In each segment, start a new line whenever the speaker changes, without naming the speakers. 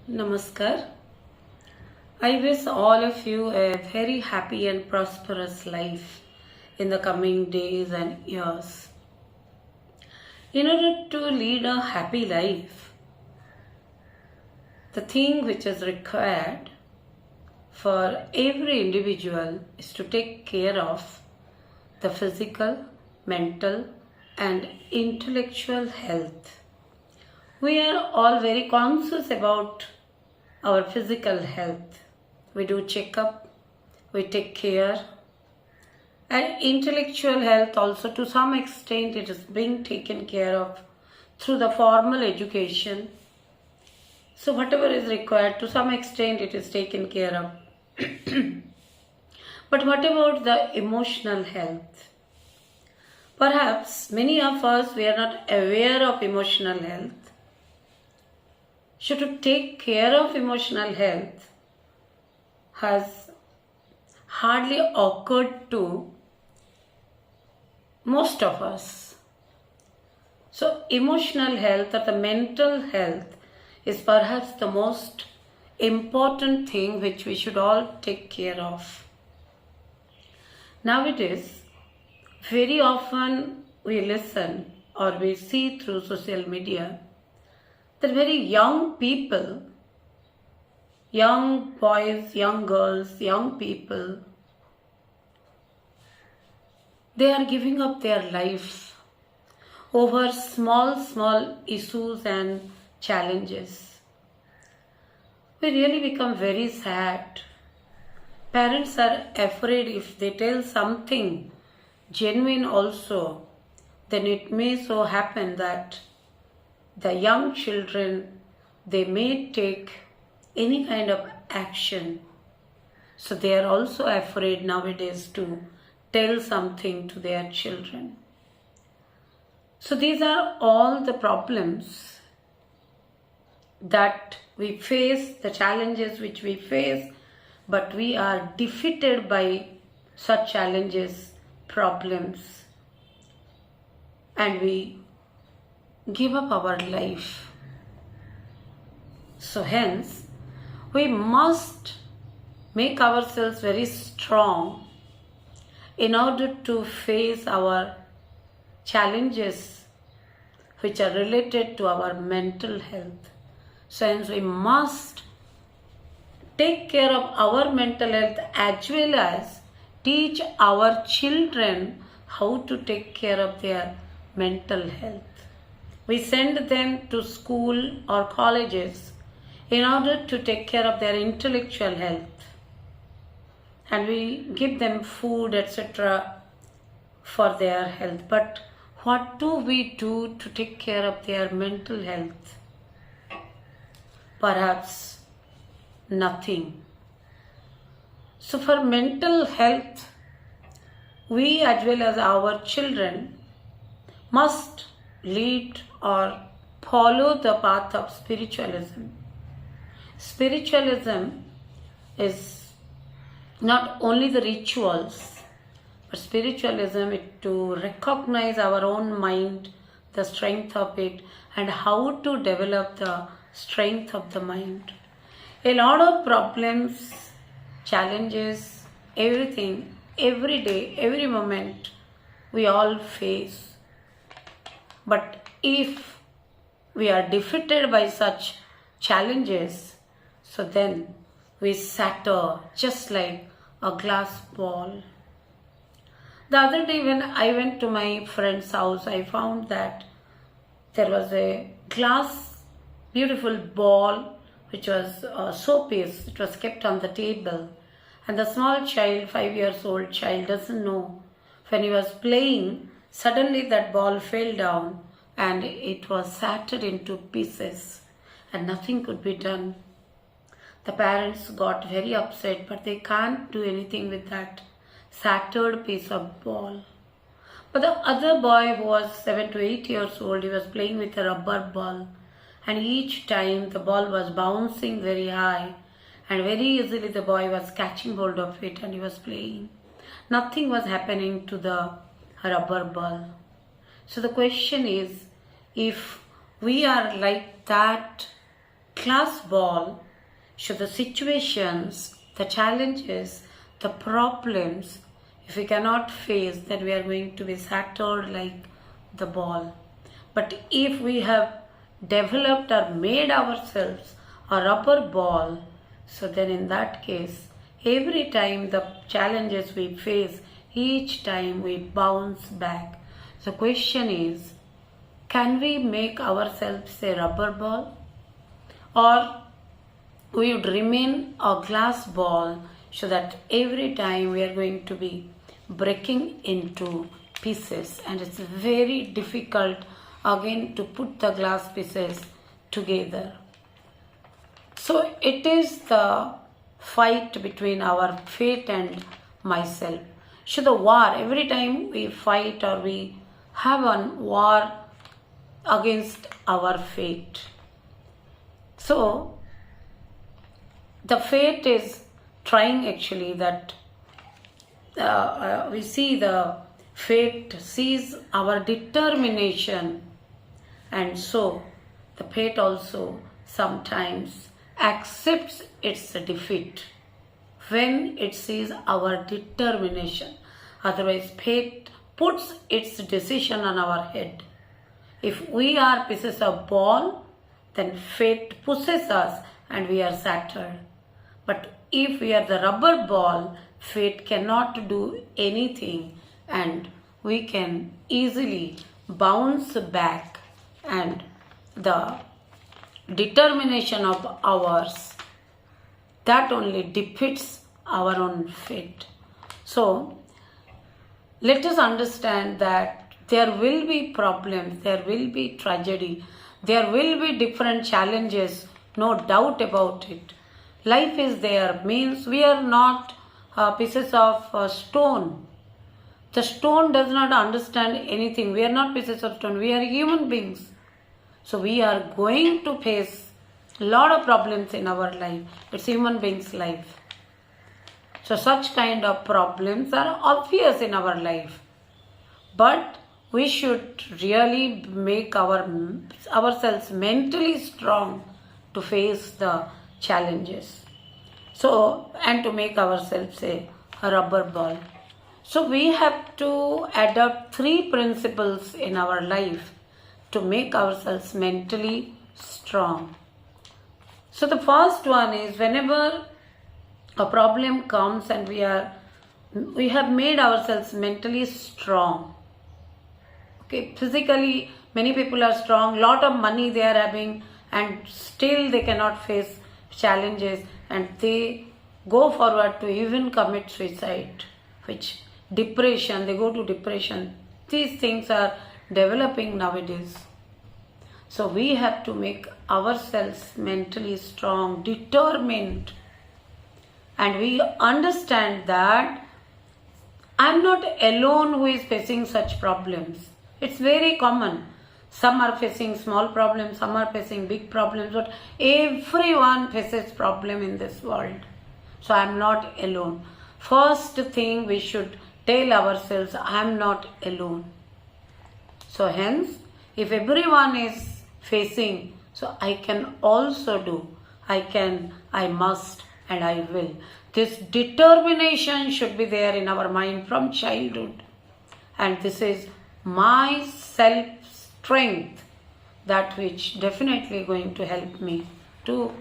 Namaskar. I wish all of you a very happy and prosperous life in the coming days and years. In order to lead a happy life, the thing which is required for every individual is to take care of the physical, mental, and intellectual health. We are all very conscious about our physical health. We do checkup, we take care, and intellectual health also to some extent it is being taken care of through the formal education. So whatever is required to some extent it is taken care of. But what about the emotional health? Perhaps many of us we are not aware of emotional health. So to take care of emotional health has hardly occurred to most of us. So emotional health or the mental health is perhaps the most important thing which we should all take care of. Nowadays, very often we listen or we see through social media that very young people, young boys, young girls, young people, they are giving up their life over small issues and challenges. We really become very sad. Parents are afraid if they tell something genuine also, then it may so happen that the young children, they may take any kind of action. So they are also afraid nowadays to tell something to their children. So these are all the problems that we face, the challenges which we face, but we are defeated by such challenges, problems, and we give up our life. So hence, we must make ourselves very strong in order to face our challenges which are related to our mental health. So hence we must take care of our mental health as well as teach our children how to take care of their mental health. We send them to school or colleges in order to take care of their intellectual health. And we give them food, etc. for their health. But what do we do to take care of their mental health? Perhaps nothing. So for mental health, we as well as our children must lead or follow the path of spiritualism. Spiritualism is not only the rituals, but spiritualism is to recognize our own mind, the strength of it, and how to develop the strength of the mind. A lot of problems, challenges, everything, every day, every moment, we all face. But if we are defeated by such challenges, so then we shatter just like a glass ball. The other day when I went to my friend's house, I found that there was a glass beautiful ball which was a showpiece. It was kept on the table. And the small child, 5 years old child, doesn't know. When he was playing, suddenly that ball fell down and it was shattered into pieces and nothing could be done. The parents got very upset, but they can't do anything with that shattered piece of ball. But the other boy who was 7 to 8 years old, he was playing with a rubber ball, and each time the ball was bouncing very high and very easily the boy was catching hold of it and he was playing. Nothing was happening to the rubber ball. So the question is, if we are like that glass ball, so the situations, the challenges, the problems, if we cannot face, then we are going to be shattered like the ball. But if we have developed or made ourselves a rubber ball, so then in that case, every time the challenges we face, each time we bounce back. The question is, can we make ourselves a rubber ball? Or we would remain a glass ball, so that every time we are going to be breaking into pieces, and it's very difficult again to put the glass pieces together. So it is the fight between our fate and myself. So the war, every time we fight or we have a war against our fate. So the fate is trying actually that we see the fate sees our determination, and so the fate also sometimes accepts its defeat when it sees our determination. Otherwise, fate puts its decision on our head. If we are pieces of ball, then fate pushes us and we are shattered. But if we are the rubber ball, fate cannot do anything and we can easily bounce back, and the determination of ours, that only defeats our own fate. So let us understand that there will be problems, there will be tragedy, there will be different challenges, no doubt about it. Life is there, means we are not pieces of stone. The stone does not understand anything. We are not pieces of stone, we are human beings. So we are going to face a lot of problems in our life. It's human beings' life. So such kind of problems are obvious in our life. But we should really make ourselves mentally strong to face the challenges. So, and to make ourselves a rubber ball. So we have to adopt 3 principles in our life to make ourselves mentally strong. So the first one is, whenever a problem comes and we have made ourselves mentally strong. Okay, physically many people are strong, lot of money they are having, and still they cannot face challenges and they go forward to even commit suicide, which depression, they go to depression. These things are developing nowadays. So we have to make ourselves mentally strong, determined, and we understand that I am not alone who is facing such problems. It's very common. Some are facing small problems, some are facing big problems, but everyone faces problem in this world. So I am not alone. First thing we should tell ourselves, I am not alone. So hence, if everyone is facing, so I can also do. I can, I must, and I will. This determination should be there in our mind from childhood. And this is my self-strength, that which definitely going to help me to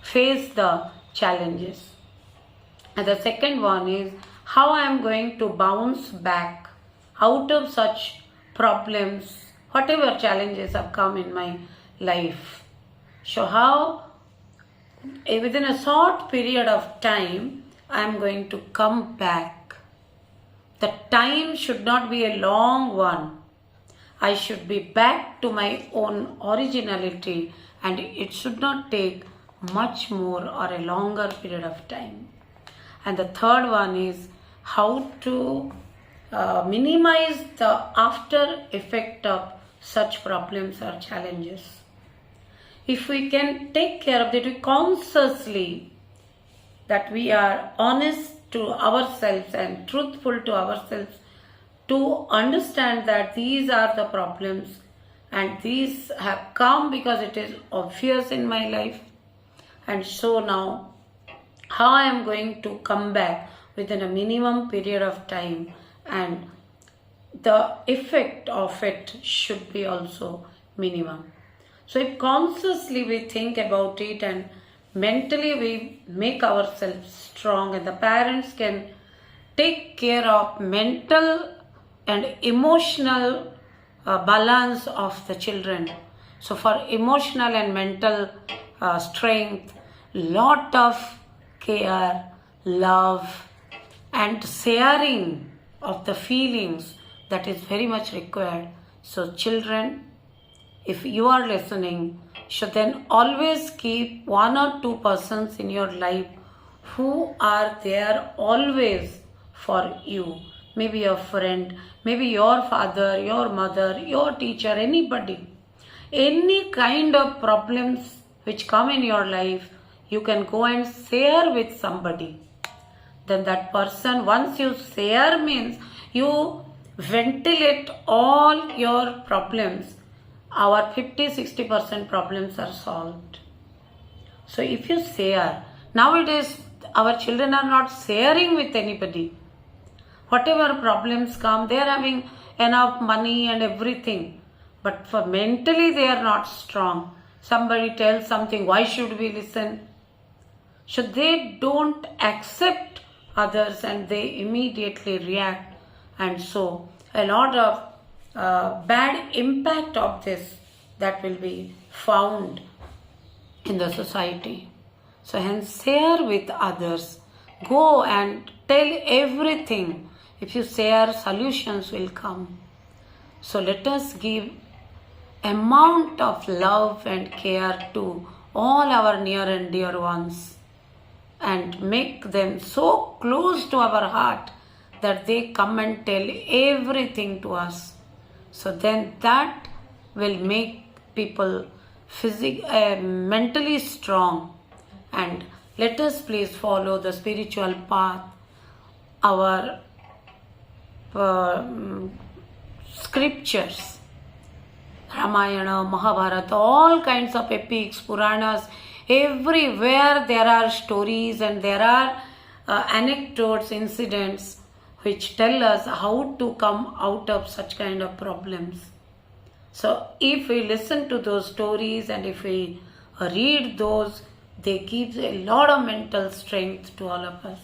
face the challenges. And the second one is how I am going to bounce back out of such problems, whatever challenges have come in my life. So how within a short period of time I am going to come back. The time should not be a long one. I should be back to my own originality, and it should not take much more or a longer period of time. And the third one is how to minimize the after effect of such problems or challenges. If we can take care of that, we consciously, that we are honest to ourselves and truthful to ourselves to understand that these are the problems and these have come because it is obvious in my life. And so now, how I am going to come back within a minimum period of time, and the effect of it should be also minimum. So if consciously we think about it and mentally we make ourselves strong, and the parents can take care of mental and emotional balance of the children. So for emotional and mental strength, lot of care, love, and sharing of the feelings, that is very much required. So children, if you are listening, should then always keep one or two persons in your life who are there always for you. Maybe your friend, maybe your father, your mother, your teacher, anybody. Any kind of problems which come in your life, you can go and share with somebody. Then that person, once you share, means you ventilate all your problems. Our 50-60% problems are solved. So if you share, nowadays our children are not sharing with anybody. Whatever problems come, they are having enough money and everything. But for mentally they are not strong. Somebody tells something, why should we listen? So they don't accept others and they immediately react. And so a lot of bad impact of this that will be found in the society. So hence share with others. Go and tell everything. If you share, solutions will come. So let us give amount of love and care to all our near and dear ones, and make them so close to our heart that they come and tell everything to us. So then that will make people mentally strong. And let us please follow the spiritual path. Our scriptures, Ramayana, Mahabharata, all kinds of epics, Puranas, everywhere there are stories and there are anecdotes, incidents which tell us how to come out of such kind of problems. So if we listen to those stories and if we read those, they give a lot of mental strength to all of us.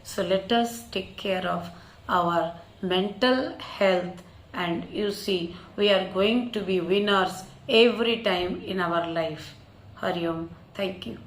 So let us take care of our mental health, and you see, we are going to be winners every time in our life. Hari Om. Thank you.